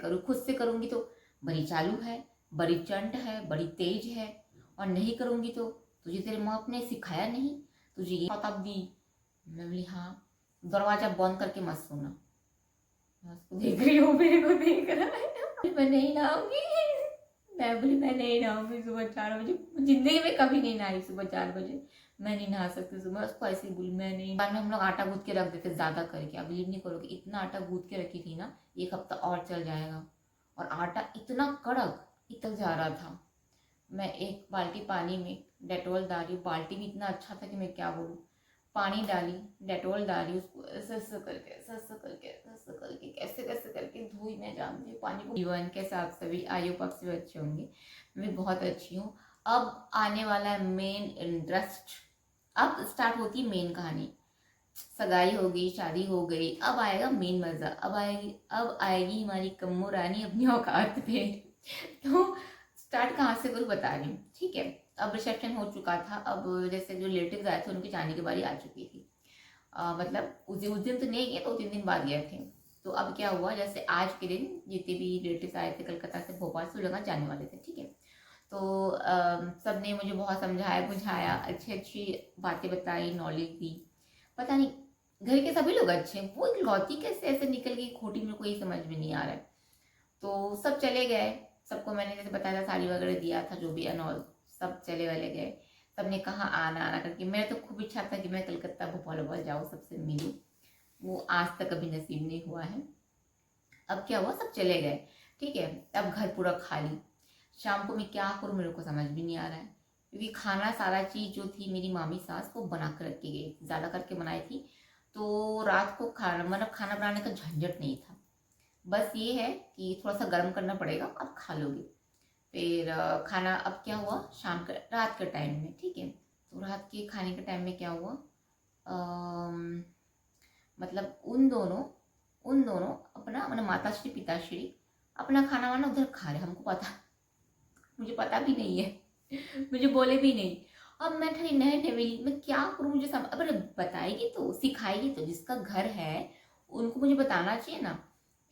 करूँ, खुद से करूँगी तो बड़ी चालू है, बड़ी चंट है, बड़ी तेज है, और नहीं करूँगी तो तुझे तेरे माँ बाप ने सिखाया नहीं, तुझे ये तब दी। मैं बोली हाँ, दरवाजा बंद करके मत सोना। मैं उसको देख रही हूँ, मेरे को देख रहा है, मैं नहीं नहाऊंगी। मैं बोली मैं नहीं नहाऊंगी सुबह 4 बजे, जिंदगी में कभी नहीं नहाई सुबह 4 बजे, मैं नहीं नहा सकती सुबह। उसको ऐसे ही बोली मैं नहीं। बाद में हम लोग आटा गूंथ के रख देते ज्यादा करके, आप बिलीव नहीं करोगे, इतना आटा गूंथ के रखी थी ना, 1 हफ्ता और चल जाएगा। और आटा इतना कड़क इतना जा रहा था। मैं एक बाल्टी पानी में डेटॉल डाली, बाल्टी भी इतना अच्छा था कि मैं क्या बोलूँ, पानी डाली, डेटॉल डाली, उसको ऐसे ऐसे करके ऐसे ऐसे करके ऐसे ऐसे करके कैसे कैसे करके धोई, मैं जानती हूँ पानी को। जीवन के साथ सभी आई होप आप सभी अच्छे होंगे, मैं बहुत अच्छी हूँ। अब आने वाला है मेन इंटरेस्ट, अब स्टार्ट होती है मेन कहानी। सगाई हो गई, शादी हो गई, अब आएगा मेन मजा, अब आएगी हमारी कम्मो रानी अपनी औकात पे। तो स्टार्ट कहाँ से करूँ बता रही हूँ, ठीक है। अब रिसेप्शन हो चुका था, अब जैसे जो रिलेटिव्स आए थे उनके जाने की बारी आ चुकी थी। मतलब उस दिन तो नहीं गए, 2-3 दिन बाद गए थे। तो अब क्या हुआ, जैसे आज के दिन जितने भी रिलेटिव्स आए थे कलकत्ता से, भोपाल से, लगा जाने वाले थे, ठीक है। तो सब ने मुझे बहुत समझाया बुझाया, अच्छी अच्छी बातें बताई, नॉलेज दी। पता नहीं घर के सभी लोग अच्छे हैं, वो इकलौती कैसे ऐसे निकल गई खोटी, मेरे को यही समझ में नहीं आ रहा है। तो सब चले गए, सबको मैंने जैसे बताया था साड़ी वगैरह दिया था जो भी अनऑल, सब चले वाले गए। सबने कहा आना आना करके, मेरा तो खूब इच्छा था कि मैं कलकत्ता भोपाल भोपाल जाऊँ, सबसे मिलूँ, वो आज तक कभी नसीब नहीं हुआ है। अब क्या हुआ, सब चले गए, ठीक है। अब घर पूरा खाली। शाम को मैं क्या करूँ मेरे को समझ भी नहीं आ रहा है, क्योंकि खाना सारा चीज़ जो थी मेरी मामी सास वो बना कर रख के गई, ज़्यादा करके बनाई थी। तो रात को खाना मतलब खाना बनाने का झंझट नहीं था, बस ये है कि थोड़ा सा गर्म करना पड़ेगा, आप खा लोगे। फिर खाना अब क्या हुआ, शाम का रात के टाइम में, ठीक है। तो रात के खाने के टाइम में क्या हुआ, मतलब उन दोनों अपना मतलब माताश्री पिताश्री अपना खाना वाना उधर खा रहे, हमको पता, मुझे पता भी नहीं है, मुझे बोले भी नहीं। अब मैं ठहरी नए नवेली, मैं क्या करूँ, मुझे अब बताएगी तो सिखाएगी तो, जिसका घर है उनको मुझे बताना चाहिए ना,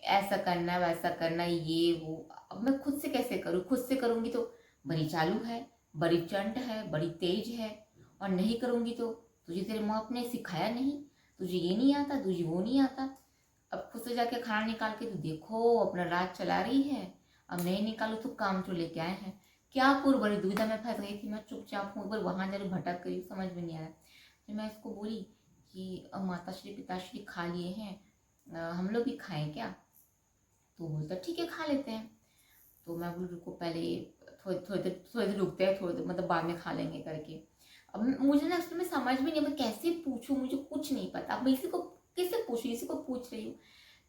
ऐसा करना वैसा करना ये वो। अब मैं खुद से कैसे करूँ, खुद से करूँगी तो बड़ी चालू है, बड़ी चंट है, बड़ी तेज है, और नहीं करूँगी तो तुझे तेरे माँ बाप ने सिखाया नहीं, तुझे ये नहीं आता, तुझे वो नहीं आता। अब खुद से जाके खाना निकाल के तो देखो अपना राज चला रही है, अब नहीं निकालो तो काम जो लेके आए हैं। क्या करूँ, बड़ी दुविधा में फंस गई थी मैं, चुपचाप हूँ, पर वहाँ जा भटक गई, समझ में नहीं आ रहा। फिर मैं इसको बोली कि अब माताश्री पिताश्री खा लिए हैं, हम लोग भी खाएं क्या। तो बोलता ठीक है खा लेते हैं। तो मैं बोली रुको पहले, थोड़ी देर रुकते हैं, थोड़ी देर मतलब बाद में खा लेंगे करके। अब मुझे ना उसमें समझ भी नहीं, मैं कैसे पूछूं, मुझे कुछ नहीं पता, अब मैं इसी को किससे पूछूं, इसी को पूछ रही हूँ।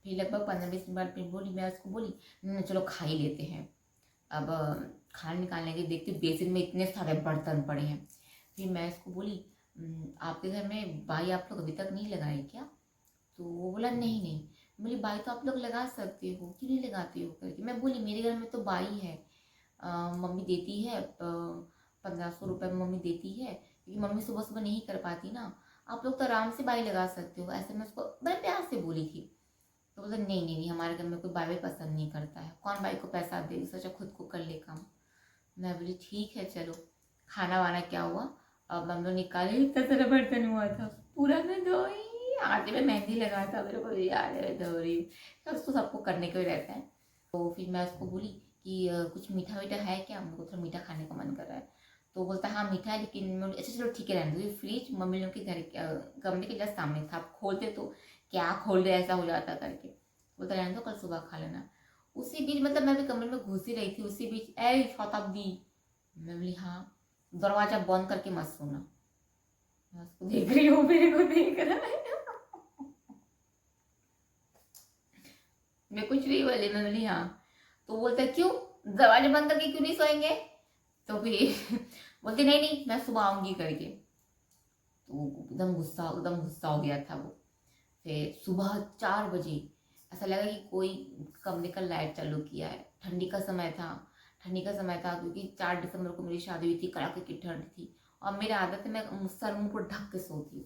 फिर लगभग 15-20 मिनट बाद फिर बोली, मैं उसको बोली चलो खा ही लेते हैं। अब खाना निकालने के देखते बेसिन में इतने सारे बर्तन पड़े हैं। फिर मैं इसको बोली आपके घर में बाई आप लोग अभी तक नहीं लगाए क्या। तो वो बोला नहीं नहीं। बोली बाई तो आप लोग लगा सकते हो, क्यों नहीं लगाते हो करके। मैं बोली मेरे घर में तो बाई है, मम्मी देती है, 1500 रुपये मम्मी देती है, क्योंकि मम्मी सुबह सुबह नहीं कर पाती ना, आप लोग तो आराम से बाई लगा सकते हो, ऐसे मैं उसको बड़े प्यार से बोली थी। तो बोला नहीं नहीं नहीं, हमारे घर में कोई बाई पसंद नहीं करता है, कौन बाई को पैसा दे, सोचा खुद को कर ले काम। मैं बोली ठीक है चलो। खाना वाना क्या हुआ, अब हम लोग निकाले, इतना सारा बर्तन हुआ था, पूरा मैं धोई, आटे में मेहंदी लगा था, मेरे को याद है धो रही हूँ, तो उसको सबको करने को ही रहता है। तो फिर मैं उसको बोली कि कुछ मीठा वीठा है क्या, मेरे को थोड़ा मीठा खाने का मन कर रहा है। तो बोलता हाँ मीठा है, लेकिन मैं बोली, अच्छा चलो ठीक है रहने दो, फ्रिज मम्मी लोग के घर कमरे के जस्ट सामने था, आप खोलते तो क्या खोल दे ऐसा हो जाता करके। बोलता रहने दो कल सुबह खा लेना। उसी बीच मतलब मैं भी कमरे में घुस ही रही थी, उसी बीच ए शताब्दी। मैं बोली हाँ, दरवाजा बंद करके मत सोना। मैं उसको देख रही हूँ, मेरे को देख रहा है, मैं कुछ नहीं बोली, मैं बोली हाँ। तो बोलता क्यों, दरवाजा बंद करके क्यों नहीं सोएंगे। तो फिर बोलती नहीं नहीं मैं सुबह आऊंगी करके। तो एकदम गुस्सा हो गया था वो। फिर सुबह 4 बजे ऐसा लगा कि कोई कमरे का लाइट चालू किया है, ठंडी का समय था, ठंडी का समय था, क्योंकि 4 दिसंबर को मेरी शादी हुई थी, कड़ाके की ठंड थी, और मेरी आदत है मैं सर मुंह पर ढक के सोती हूँ।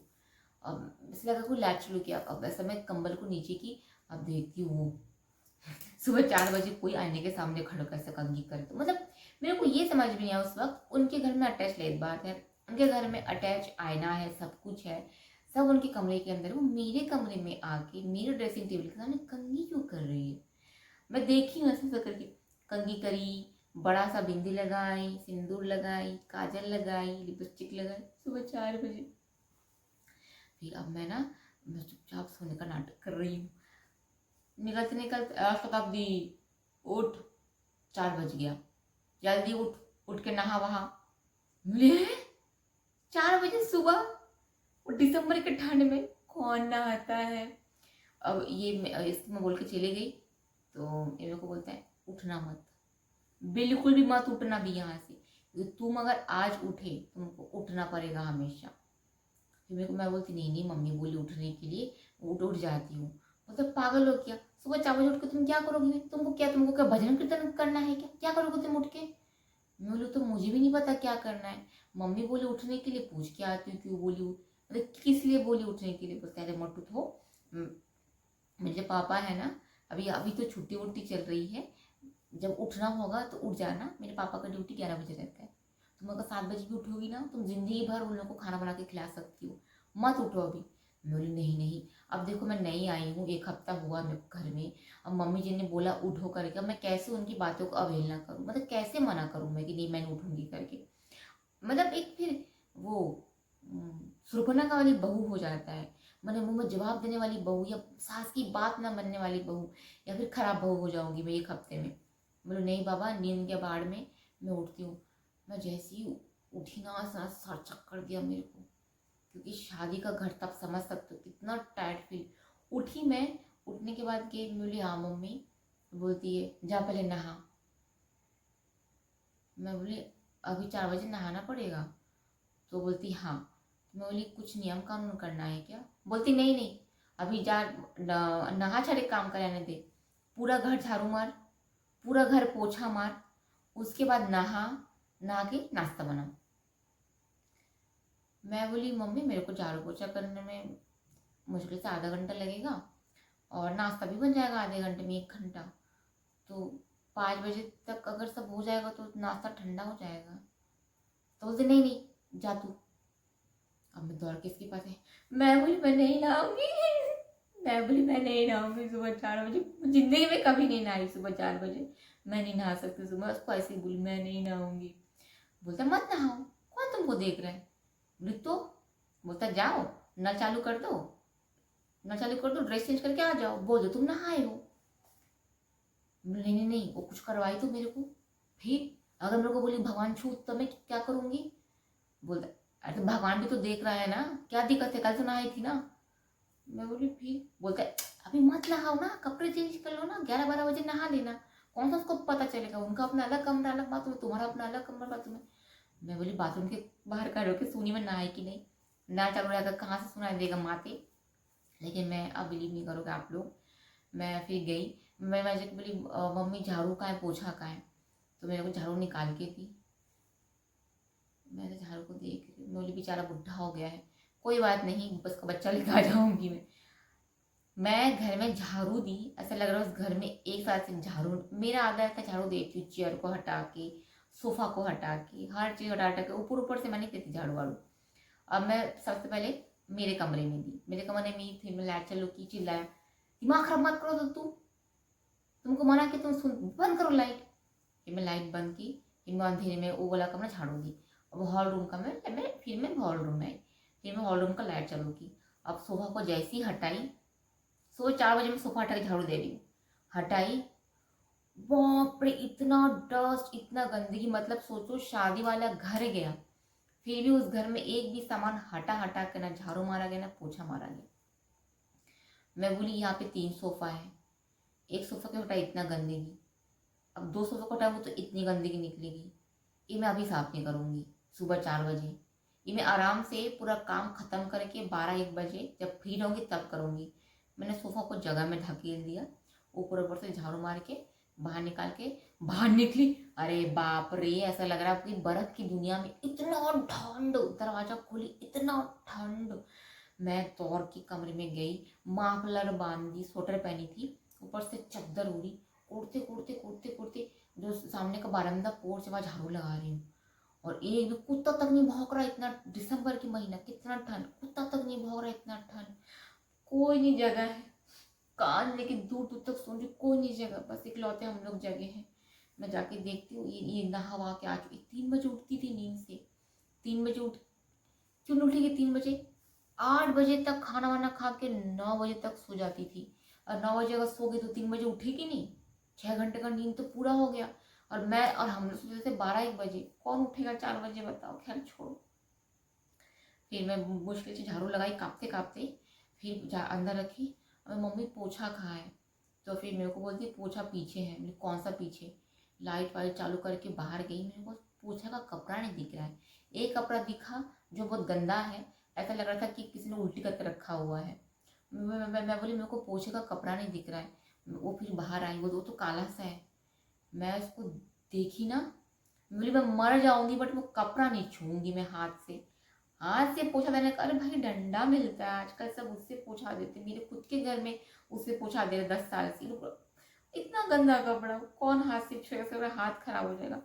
अब ऐसा लगा कोई लाइट चालू किया, अब ऐसा मैं कंबल को नीचे की, अब देखती हूँ सुबह 4 बजे कोई आईने के सामने खड़े कैसे कंघी करे? तो मतलब मेरे को ये समझ में नहीं आया उस वक्त। उनके घर में अटैच लेट बात है, उनके घर में अटैच आईना है, सब कुछ है, सब उनके कमरे के अंदर। वो मेरे कमरे में आके मेरे ड्रेसिंग टेबल के सामने कंघी क्यों कर रही है? मैं देखी हूँ ऐसे करके कंघी करी, बड़ा सा बिंदी लगाई, सिंदूर लगाई, काजल लगाई, लिपस्टिक लगाई, सुबह 4 बजे। फिर अब मैं चुपचाप सोने का नाटक कर रही हूँ। निकलते निकलते शताब्दी उठ, 4 बज गया, जल्दी उठ, उठ के नहा वहा। ले 4 बजे सुबह, और दिसंबर के ठंड में कौन नहाता है? अब ये इसको मैं बोल के चली गई तो ये मेरे को बोलता है उठना मत, बिल्कुल भी मत उठना भी यहाँ से, क्योंकि तुम अगर आज उठे तुमको उठना पड़ेगा हमेशा। फिर मेरे को मैं बोलती नहीं नहीं, मम्मी बोली उठने के लिए, उठ उठ जाती हूँ। मतलब पागल हो क्या? सुबह 4 बजे उठ के तुम क्या करोगी? तुमको क्या भजन कीर्तन करना है क्या? क्या करोगे तुम उठ के? मैं बोली तो मुझे भी नहीं पता क्या करना है। मम्मी बोली उठने के लिए, पूछ के आती हूँ क्यों बोली, मतलब किस लिए बोली उठने के लिए? बोलते हैं मत उठो, मेरे जो पापा है ना, अभी अभी तो छुट्टी वुट्टी चल रही है, जब उठना होगा तो उठ जाना। मेरे पापा का ड्यूटी 11 बजे रहता है। तुम अगर 7 बजे भी उठोगी ना, तुम जिंदगी भर उन लोगों को खाना बना के खिला सकती हो, मत उठो अभी। मैं बोली नहीं नहीं, अब देखो मैं नई आई हूँ, 1 हफ्ता हुआ मेरे को घर में, अब मम्मी जी ने बोला उठो करके, अब मैं कैसे उनकी बातों को अवहेलना करूँ? मतलब कैसे मना करूँ मैं कि नहीं मैं उठूंगी करके? मतलब एक फिर वो सुर्पनखा वाली बहू हो जाता है, मैंने मुंह में जवाब देने वाली बहू, या सास की बात ना मानने वाली बहू, या फिर खराब बहू हो जाऊंगी मैं 1 हफ्ते में। बोलो नहीं बाबा, नींद के बाढ़ में मैं उठती हूँ। मैं जैसे ही उठी ना, सर चक्कर दिया मेरे को, क्योंकि शादी का घर तब समझ सकते हो कितना टायर्ड फील। उठी मैं, उठने के बाद के बोली हाँ मम्मी, बोलती है जा पहले नहा। मैं बोली अभी 4 बजे नहाना पड़ेगा? तो बोलती हाँ। तो मैं बोली कुछ नियम कानून करना है क्या? बोलती नहीं नहीं, अभी जा नहा छड़े काम कराने दे, पूरा घर झाड़ू मार, पूरा घर पोछा मार, उसके बाद नहा के नाश्ता बना। मैं बोली मम्मी मेरे को झाड़ू पोछा करने में मुश्किल से आधा घंटा लगेगा, और नाश्ता भी बन जाएगा आधे घंटे में, 1 घंटा। तो 5 बजे तक अगर सब हो जाएगा तो नाश्ता ठंडा हो जाएगा। तो बोलते नहीं नहीं जा तू। अब मैं दौड़ के इसके पास है, मैं बोली मैं नहीं नहाऊंगी। मैं बोली मैं नहीं नहाऊंगी सुबह 4 बजे, जिंदगी में कभी नहीं नहाई सुबह 4 बजे, मैं नहीं नहा सकती सुबह। उसको ऐसे ही बोली मैं नहीं नहाऊंगी। बोलता मत नहाओ, कौन तुमको देख रहा है? बोली तो, बोलता जाओ नल चालू कर दो, नल चालू कर दो, ड्रेस चेंज करके आ जाओ, बोल दो तुम नहाए हो। नहीं नहीं नहीं, वो कुछ करवाई तो मेरे को। फिर अगर मेरे को बोली भगवान छू तो मैं क्या करूंगी? बोलता अरे तो भगवान भी तो देख रहा है ना, क्या दिक्कत है, कल तो नहाई थी ना। मैं बोली फिर? बोलता है अभी मत नहाओ ना, कपड़े चेंज कर लो ना, 11-12 बजे नहा लेना। कौन सा उसको पता चलेगा? उनका अपना अलग कमरा अलग बाथरूम है, तुम्हारा अपना अलग कमरा बाथरूम है। मैं बोली बाथरूम के बाहर खड़े होकर सुनी मैं नहाई कि नहीं, ना चालू रहकर कहाँ से सुनाई देगा माते। लेकिन मैं अब बिलीव नहीं करोगे आप लोग, मैं फिर गई, मैं जब बोली मम्मी झाड़ू कहाँ है, पोछा कहाँ है? तो मेरे को झाड़ू निकाल के दी। मैं तो झाड़ू को देख रही, मैं बोली बेचारा बुढ़ा हो गया है, कोई बात नहीं, बस का बच्चा लेकर आ जाऊंगी मैं घर में झाड़ू दी, ऐसा लग रहा है उस घर में एक साथ से झाड़ू, मेरा आधा ऐसा झाड़ू देती हूँ, चेयर को हटा के, सोफा को हटा के, हर चीज़ हटा हटा के, ऊपर ऊपर से मैं नहीं देती झाड़ू वाड़ू। अब मैं सबसे पहले मेरे कमरे में दी, मेरे कमरे में ही थी, मैं लाइट चालू की, चिल्लाया दिमाग खराब मत करो, तो तुमको मना कि तुम सुन बंद करो लाइट। फिर मैं लाइट बंद की, फिर मैं अंधेरे में वो वाला कमरा झाड़ू दी। अब हॉल रूम का मैं हॉल रूम में आई, फिर मैं हॉल रूम का लाइट चालू की। अब सोफा को जैसी हटाई, सुबह 4 बजे मैं सोफा हटा के झाड़ू दे रही हूँ, हटाई, बाप रे इतना डस्ट, इतना गंदगी, मतलब सोचो शादी वाला घर गया, फिर भी उस घर में एक भी सामान हटा हटा के ना झाड़ू मारा गया ना पोछा मारा गया। मैं बोली यहाँ पे 3 सोफा है, एक सोफा के हटाई इतना गंदगी, अब 2 सोफा को हटाऊँ तो इतनी गंदगी निकलेगी, ये मैं अभी साफ नहीं करूँगी सुबह 4 बजे। ये मैं आराम से पूरा काम खत्म करके 12-1 बजे जब फ्री रहूँगी तब करूँगी। मैंने सोफा को जगह में ढकेल दिया, ऊपर ऊपर से झाड़ू मार के बाहर निकाल के बाहर निकली। अरे बाप रे, ऐसा लग रहा है कि बर्फ की दुनिया में, इतना ठंड, दरवाजा खोली इतना ठंड। मैं दौड़ के कमरे में गई, माफलर बांध दी, स्वेटर पहनी थी, ऊपर से चद्दर उड़ी, कूदते कूदते कूदते कूदते जो सामने का बारामदा पोर्च है वहाँ झाड़ू लगा रही हूँ। और एक भी कुत्ता तक नहीं भौंक रहा, इतना दिसंबर की महीना, कितना ठंड, कुत्ता तक नहीं भौंक रहा, इतना ठंड, कोई नहीं जगह है, कान लेके दूर दूर तक सुन रही, कोई नहीं जगह, बस इकलौते हम लोग जगह हैं। मैं जाके देखती हूँ, ये नहा वहा के आ चुकी, 3 बजे उठती थी नींद से, 3 बजे उठ, क्यों नहीं उठेगी 3 बजे, 8 बजे तक खाना वाना खा के 9 बजे तक सो जाती थी। और 9 बजे अगर सो गई तो 3 बजे उठेगी नहीं, 6 घंटे का नींद तो पूरा हो गया। और मैं और हम लोग सोचते थे 12-1 बजे, कौन उठेगा 4 बजे, बताओ, खैर छोड़ो। फिर मैं मुश्किल से झाड़ू लगाई काँपते काँपते, फिर अंदर रखी। और मम्मी पोछा कहाँ है, तो फिर मेरे को बोलती पोछा पीछे है। मैंने कौन सा पीछे, लाइट वाइट चालू करके बाहर गई, मेरे को पोछा का कपड़ा नहीं दिख रहा है। एक कपड़ा दिखा जो बहुत गंदा है, ऐसा लग रहा था कि किसी ने उल्टी करके रखा हुआ है। मैं बोली मेरे को पोछे का कपड़ा नहीं दिख रहा है। वो फिर बाहर आई, वो तो काला सा है। मैं उसको देखी ना, बोली मैं मर जाऊंगी बट वो कपड़ा नहीं छूंगी मैं हाथ से। हाथ से पोछा देने का, अरे भाई डंडा मिलता है आजकल, सब उससे पोछा देते, मेरे खुद के घर में उससे पोछा दे रहे 10 साल से। इतना गंदा कपड़ा कौन हाथ से छुएगा, से हाथ खराब हो जाएगा।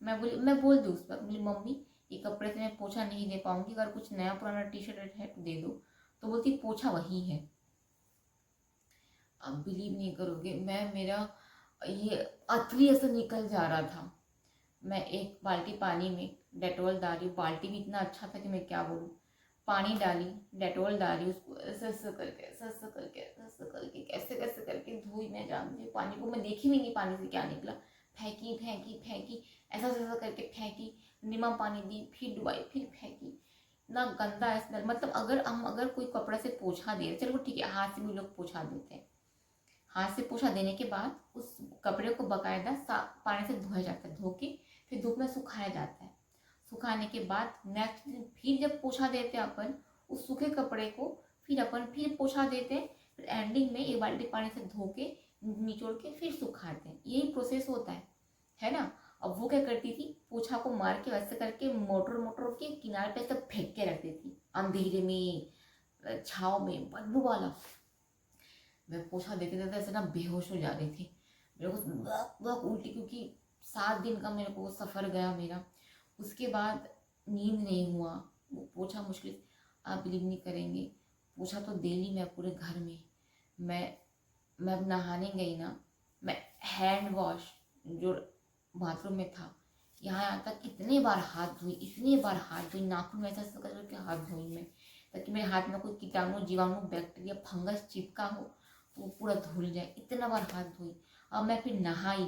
मैं बोल दूँ उस पर, बोली मम्मी ये कपड़े से मैं पोछा नहीं दे पाऊंगी, अगर कुछ नया पुराना टी शर्ट है तो दे दो। तो बोलती पोछा वही है। आप बिलीव नहीं करोगे, मेरा ये अतरी ऐसा निकल जा रहा था। मैं एक बाल्टी पानी में डेटॉल डाली, बाल्टी भी इतना अच्छा था कि मैं क्या बोलूँ, पानी डाली, डेटॉल डाली, उसको ऐसे ऐसे करके ऐसे ऐसे करके ऐसे करके कैसे कैसे करके धोई। मैं जानती हूँ पानी को, मैं देखी भी नहीं पानी से क्या निकला, फेंकी फेंकी फेंकी, ऐसा ऐसा करके फेंकी, नीमा पानी दी, फिर डुबाई, फिर फेंकी। इतना गंदा स्मेल, मतलब अगर कोई कपड़े से पोछा दे, चलो ठीक है, हाथ से भी लोग पोछा देते हैं, हाथ से पोछा देने के बाद उस कपड़े को बकायदा पानी से धोया जाता है, धो के फिर धूप में सुखाया जाता है। सुखाने के बाद नेक्स्ट दिन फिर जब पोछा देते हैं अपन उस सूखे कपड़े को, फिर अपन फिर पोछा देते हैं, फिर एंडिंग में एक बाल्टी पानी से धो के निचोड़ के फिर सुखाते हैं। यही प्रोसेस होता है ना। अब वो क्या करती थी, पोछा को मार के वैसे करके मोटर मोटर के किनारे पे सब फेंक के रखती थी, अंधेरे में छाव में बदबू वाला। मैं पोछा देते देते ऐसे ना बेहोश हो जा रही थी, मेरे को वक उल्टी, क्योंकि 7 दिन का मेरे को सफ़र गया मेरा। उसके बाद नींद नहीं हुआ, वो पोछा मुश्किल, आप बिलीव नहीं करेंगे, पोछा तो डेली मैं पूरे घर में, मैं मैं अब नहाने गई ना, मैं हैंड वॉश जो बाथरूम में था यहाँ तक कितने बार हाथ धोई, इतने बार हाथ धोई, नाखून में ऐसा करके हाथ धोई मैं, ताकि मेरे हाथ में कोई कीटाणु जीवाणु बैक्टीरिया फंगस चिपका हो तो वो पूरा धुल जाए, इतना बार हाथ धोई। अब मैं फिर नहा ही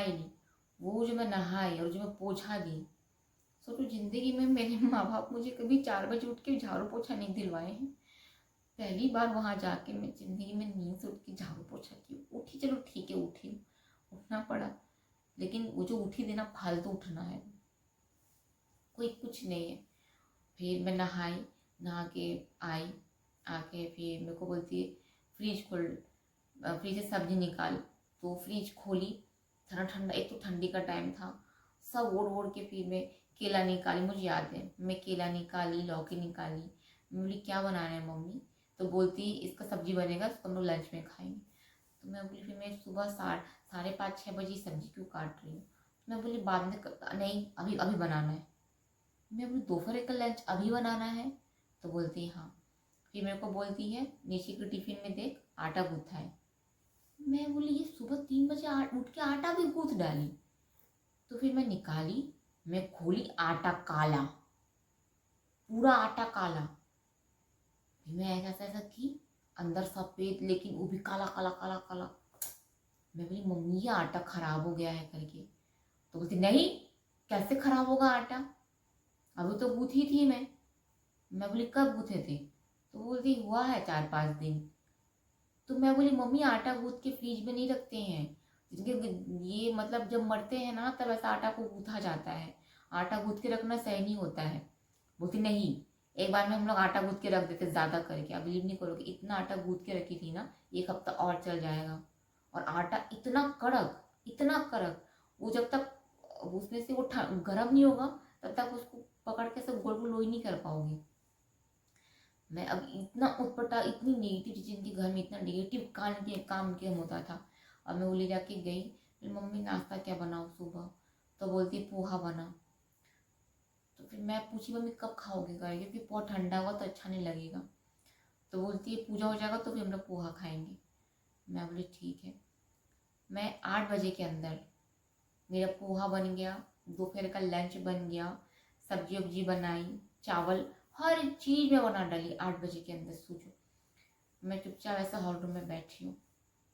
ली, वो जो मैं नहाई और जो मैं पोछा दी, सोचो जिंदगी में मेरे माँ बाप मुझे कभी 4 बजे उठ के झाड़ू पोछा नहीं दिलवाए हैं। पहली बार वहाँ जाके मैं जिंदगी में नींद से उठ के झाड़ू पोछा की उठी, चलो ठीक है उठी, उठना पड़ा, लेकिन वो जो उठी देना फालतू उठना है, कोई कुछ नहीं है। फिर मैं नहाई, नहा के आई, आके फिर मेरे को बोलती है फ्रिज खोल, फ्रिज से सब्जी निकाल, तो फ्रिज खोली, ठंडा ठंडा, एक तो ठंडी का टाइम था, सब ओढ़ ओढ़ के फिर मैं केला निकाली, मुझे याद है मैं केला निकाली, लौकी निकाली। मैं बोली क्या बनाना है मम्मी, तो बोलती इसका सब्जी बनेगा, इसको हम लोग लंच में खाएंगे। तो मैं बोली फिर मैं सुबह 5:30-6 बजे सब्जी क्यों काट रही हूँ। मैं बोली बाद में नहीं, अभी अभी बनाना है। मैं बोली दोपहर का लंच अभी बनाना है, तो बोलती हाँ। फिर मेरे को बोलती है नीचे के टिफिन में देख आटा गूंथा है। मैं बोली ये सुबह 3 बजे उठ के आटा भी गूंथ डाली। तो फिर मैं निकाली, मैं खोली, आटा काला, पूरा आटा काला। फिर मैं ऐसा ऐसा की, अंदर सफेद लेकिन वो भी काला काला काला काला। मैं बोली मम्मी ये आटा खराब हो गया है करके। तो बोलती नहीं, कैसे खराब होगा आटा, अभी तो गूंथी थी मैं। मैं बोली कब गूंथे थे, तो बोलती हुआ है 4-5 दिन। तो मैं बोली मम्मी आटा गूंथ के फ्रिज में नहीं रखते हैं, जिनके ये मतलब जब मरते हैं ना तब ऐसा आटा को गूंथा जाता है, आटा गूंथ के रखना सही नहीं होता है। बोलती नहीं, एक बार में हम लोग आटा गूंथ के रख देते ज़्यादा करके, आप बिलीव नहीं करोगे इतना आटा गूंथ के रखी थी ना, 1 हफ्ता और चल जाएगा। और आटा इतना कड़क, इतना कड़क, वो जब तक उसमें से वो गर्म नहीं होगा तब तक उसको पकड़ के सब गोल गोल लोई नहीं कर पाओगे। मैं अब इतना उटपटा, इतनी नेगेटिव चीज़, इनके घर में इतना नेगेटिव काम के होता था। और मैं वो ले जाके गई, फिर मम्मी नाश्ता क्या बनाऊँ सुबह, तो बोलती पोहा बना। तो फिर मैं पूछी मम्मी कब खाओगे गाय, क्योंकि बहुत ठंडा हुआ तो अच्छा नहीं लगेगा। तो बोलती है पूजा हो जाएगा तो फिर हम लोग पोहा खाएंगे। मैं बोली ठीक है। मैं 8 बजे के अंदर मेरा पोहा बन गया, दोपहर का लंच बन गया, सब्जी वब्जी बनाई, चावल, हर चीज़ मैं बना डाली 8 बजे के अंदर। सोचो मैं चुपचाप ऐसा हॉल रूम में बैठी हूँ,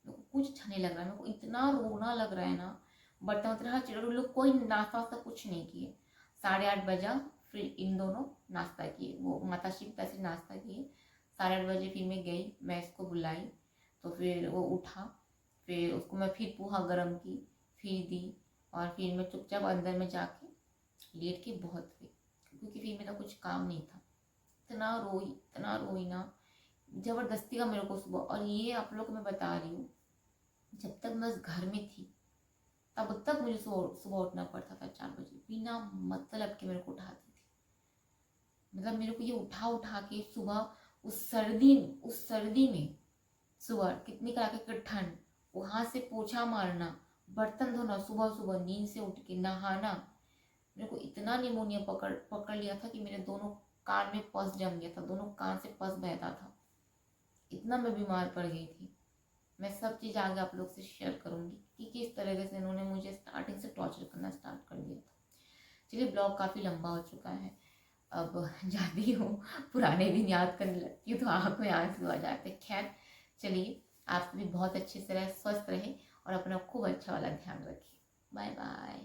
मेरे को कुछ अच्छा नहीं लग रहा है, मेरे को इतना रोना लग रहा है ना। बर्तन वर्तन हर चीज़, लोग कोई नाश्ता वास्ता कुछ नहीं किए। 8:30 बजा, फिर इन दोनों नाश्ता किए, वो माता श्री पिता श्री नाश्ता किए। 8:30 बजे फिर मैं गई, मैं इसको बुलाई, तो फिर वो उठा, फिर उसको मैं फिर पोहा गरम की, फिर दी, और फिर मैं चुपचाप अंदर में जाके लेट के बहुत हुई, क्योंकि फिर मेरा कुछ काम नहीं था। इतना रोई ना, जबरदस्ती का मेरे को सुबह। और ये आप लोग को मैं बता रही हूँ, जब तक मैं उस घर में थी तब तक मुझे सुबह उठना पड़ता था 4 बजे, बिना मतलब के मेरे को उठाती थी। मतलब मेरे को ये उठा उठा के सुबह, उस सर्दी में सुबह कितनी कड़ाके की ठंड, वहां से पोछा मारना, बर्तन धोना, सुबह सुबह नींद से उठ के नहाना। मेरे को इतना निमोनिया पकड़ पकड़ लिया था कि मेरे दोनों कान में पस जम गया था, दोनों कान से पस बहता था, इतना मैं बीमार पड़ गई थी। मैं सब चीज़ आगे आप लोग से शेयर करूंगी कि किस तरह से इन्होंने मुझे स्टार्टिंग से टॉर्चर करना स्टार्ट कर दिया था। चलिए ब्लॉग काफ़ी लंबा हो चुका है, अब जाती हूँ, पुराने दिन याद करने लगती हूँ तो आँख में आंसू आ जाते। खैर चलिए, आप भी बहुत अच्छे से रहे, स्वस्थ रहे और अपना खूब अच्छा वाला ध्यान रखिए। Bye bye.